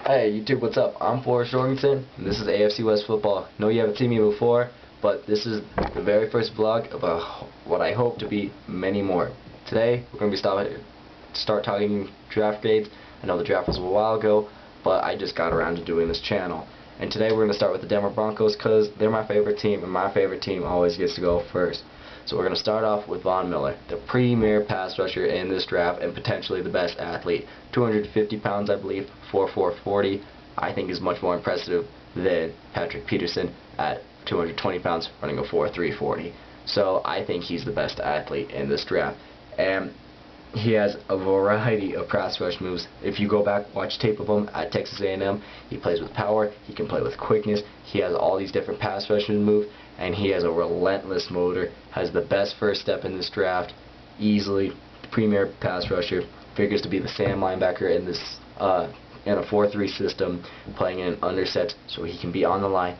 Hey YouTube, what's up? I'm Forrest Jorgensen, and this is AFC West Football. No, you haven't seen me before, but this is the very first vlog about what I hope to be many more. Today, we're going to start talking draft grades. I know the draft was a while ago, but I just got around to doing this channel. And today we're going to start with the Denver Broncos because they're my favorite team, and my favorite team always gets to go first. So we're going to start off with Von Miller, the premier pass rusher in this draft and potentially the best athlete. 250 pounds, I believe, 4'4", 40. I think is much more impressive than Patrick Peterson at 220 pounds running a 4'3", 40. So I think he's the best athlete in this draft. And he has a variety of pass rush moves. If you go back, watch tape of him at Texas A&M, he plays with power, he can play with quickness, he has all these different pass rushing moves, and he has a relentless motor, has the best first step in this draft, easily the premier pass rusher, figures to be the Sam linebacker in this in a 4-3 system, playing in undersets so he can be on the line,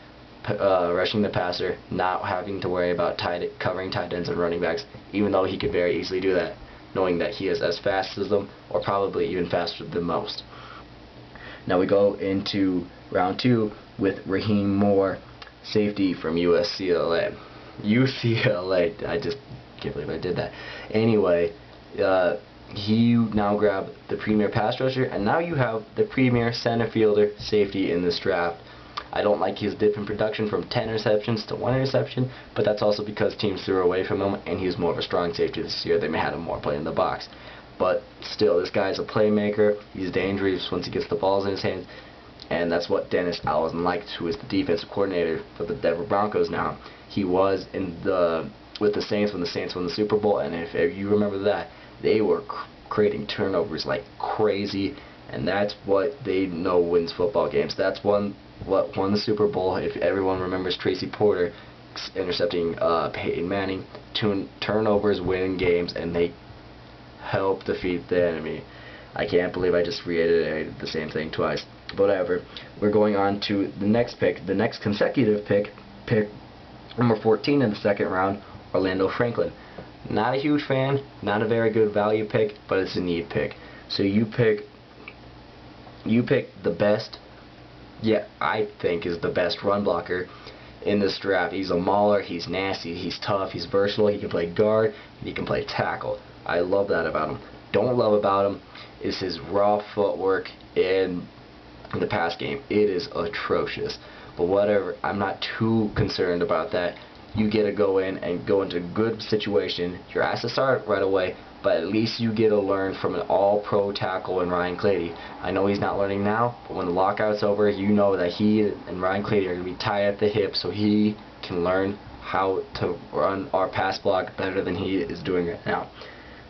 rushing the passer, not having to worry about covering tight ends and running backs, even though he could very easily do that, knowing that he is as fast as them, or probably even faster than most. Now we go into round 2 with Raheem Moore, safety from UCLA. I just can't believe I did that. Anyway, he now grabbed the premier pass rusher, and now you have the premier center fielder safety in this draft. I don't like his dip in production from 10 interceptions to 1 interception, but that's also because teams threw away from him, and he's more of a strong safety this year. They may have him more play in the box. But still, this guy's a playmaker. He's dangerous once he gets the balls in his hands, and that's what Dennis Allen liked, who is the defensive coordinator for the Denver Broncos now. He was with the Saints when the Saints won the Super Bowl, and if you remember that, they were creating turnovers like crazy, and that's what they know wins football games. That's what won the Super Bowl. If everyone remembers Tracy Porter intercepting Peyton Manning, turnovers win games, and they help defeat the enemy. I can't believe I just reiterated the same thing twice. But whatever. We're going on to the next pick, the next consecutive pick number 14 in the second round, Orlando Franklin. Not a huge fan, not a very good value pick, but it's a need pick. So you pick the best, I think is the best run blocker in this draft. He's a mauler, he's nasty, he's tough, he's versatile, he can play guard, and he can play tackle. I love that about him. Don't love about him is his raw footwork in the pass game. It is atrocious. But whatever, I'm not too concerned about that. You get to go in and go into a good situation. You're asked to start right away, but at least you get to learn from an all-pro tackle in Ryan Clady. I know he's not learning now, but when the lockout's over, you know that he and Ryan Clady are going to be tied at the hip, so he can learn how to run our pass block better than he is doing right now.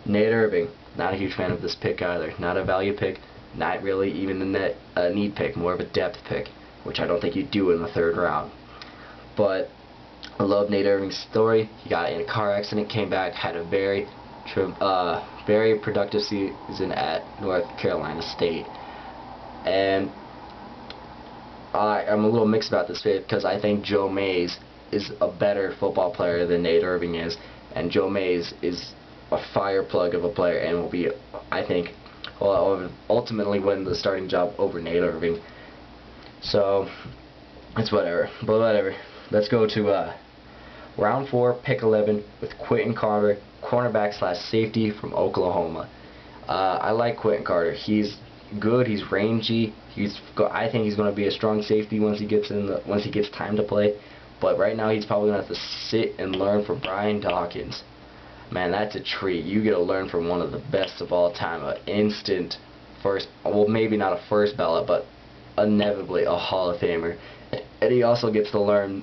Nate Irving, not a huge fan of this pick either. Not a value pick, not really even a need pick, more of a depth pick, which I don't think you do in the third round. But I love Nate Irving's story. He got in a car accident, came back, had a very productive season at North Carolina State. And I'm a little mixed about this pick because I think Joe Mays is a better football player than Nate Irving is, and Joe Mays is a fire plug of a player and will be, I think, ultimately win the starting job over Nate Irving. So it's whatever. But whatever. Let's go to round 4, pick 11 with Quentin Carter, cornerback / safety from Oklahoma. I like Quentin Carter. He's good. He's rangy. I think he's going to be a strong safety once he gets time to play. But right now he's probably going to have to sit and learn from Brian Dawkins. Man, that's a treat. You get to learn from one of the best of all time, an instant first, well, maybe not a first ballot, but inevitably a Hall of Famer. And he also gets to learn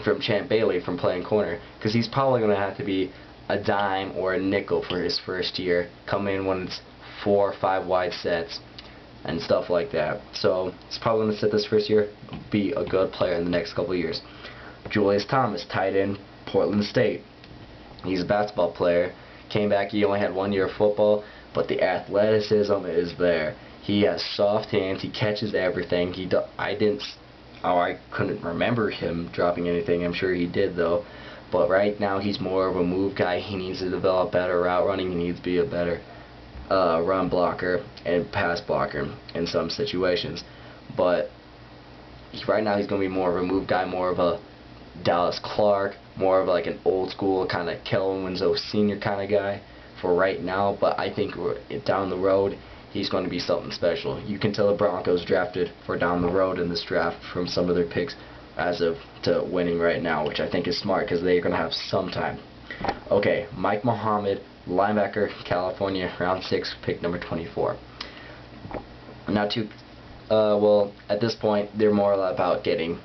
from Champ Bailey from playing corner, because he's probably going to have to be a dime or a nickel for his first year, come in when it's 4 or 5 wide sets and stuff like that. So he's probably going to sit this first year, be a good player in the next couple of years. Julius Thomas, tight end, Portland State. He's a basketball player. Came back, he only had 1 year of football, but the athleticism is there. He has soft hands. He catches everything. I couldn't remember him dropping anything. I'm sure he did though. But right now he's more of a move guy. He needs to develop better route running. He needs to be a better run blocker and pass blocker in some situations. but right now he's going to be more of a move guy, more of a Dallas Clark, more of like an old school kind of Kellen Winslow Sr. kind of guy for right now. But I think down the road he's going to be something special. You can tell the Broncos drafted for down the road in this draft from some of their picks as of to winning right now, which I think is smart because they're going to have some time. Okay, Mike Muhammad, linebacker, California, round 6, pick number 24. Not too well, at this point they're more about getting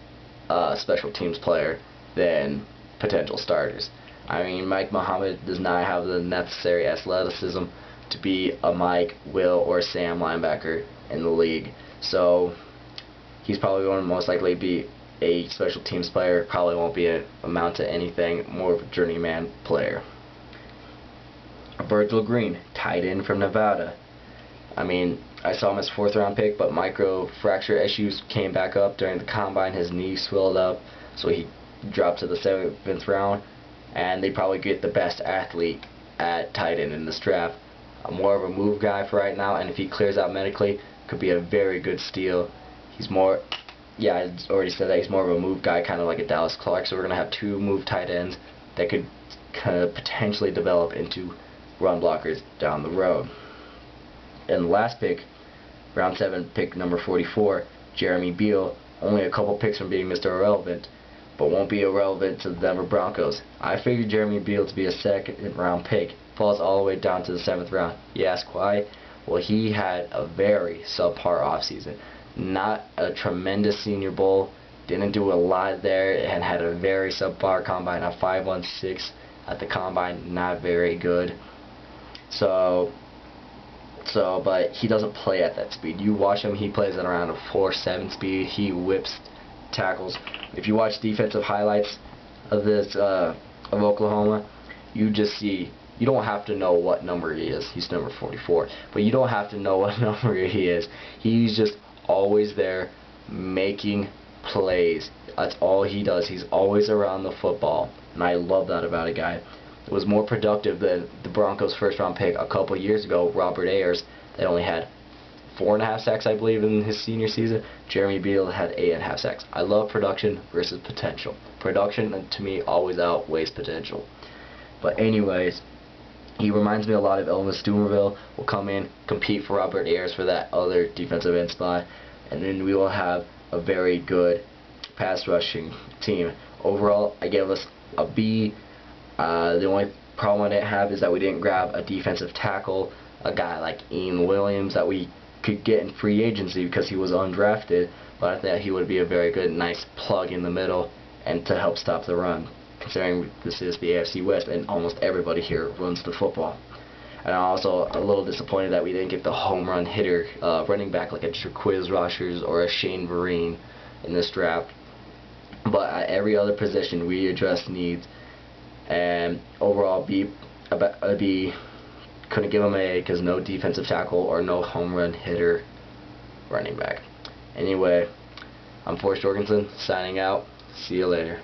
a special teams player than potential starters. I mean, Mike Muhammad does not have the necessary athleticism to be a Mike, Will, or Sam linebacker in the league. So he's probably going to most likely be a special teams player. Probably won't be amount to anything, more of a journeyman player. Virgil Green, tight end from Nevada. I mean, I saw him as 4th round pick, but microfracture issues came back up during the combine. His knee swelled up, so he dropped to the 7th round. And they probably get the best athlete at tight end in this draft. More of a move guy for right now, and if he clears out medically, could be a very good steal. He's more, yeah, I already said that, he's more of a move guy, kind of like a Dallas Clark. So we're going to have 2 move tight ends that could kind of potentially develop into run blockers down the road. And the last pick, round 7, pick number 44, Jeremy Beal, only a couple picks from being Mr. Irrelevant, but won't be irrelevant to the Denver Broncos. I figured Jeremy Beal to be a 2nd round pick. Falls all the way down to the 7th round. You ask why? Well, he had a very subpar offseason. Not a tremendous Senior Bowl. Didn't do a lot there, and had a very subpar combine. A 5.16 at the combine. Not very good. But he doesn't play at that speed. You watch him, he plays at around a 4.7 speed. He whips tackles. If you watch defensive highlights of Oklahoma, you just see, you don't have to know what number he is. He's number 44. But you don't have to know what number he is. He's just always there making plays. That's all he does. He's always around the football. And I love that about a guy. It was more productive than the Broncos' 1st round pick a couple years ago, Robert Ayers. They only had 4.5 sacks, I believe, in his senior season. Jeremy Beal had 8.5 sacks. I love production versus potential. Production, to me, always outweighs potential. But anyways, he reminds me a lot of Elvis Dumerville. Will come in, compete for Robert Ayers for that other defensive end spot, and then we will have a very good pass rushing team. Overall, I give us a B. The only problem I didn't have is that we didn't grab a defensive tackle, a guy like Ian Williams that we could get in free agency because he was undrafted, but I thought he would be a very good, nice plug in the middle and to help stop the run, considering this is the AFC West and almost everybody here runs the football. And I'm also a little disappointed that we didn't get the home run hitter running back like a Jaquiz Rogers or a Shane Vereen in this draft. But at every other position we addressed needs, and overall B. Couldn't give him an A because no defensive tackle or no home run hitter running back. Anyway, I'm Forrest Jorgensen signing out. See you later.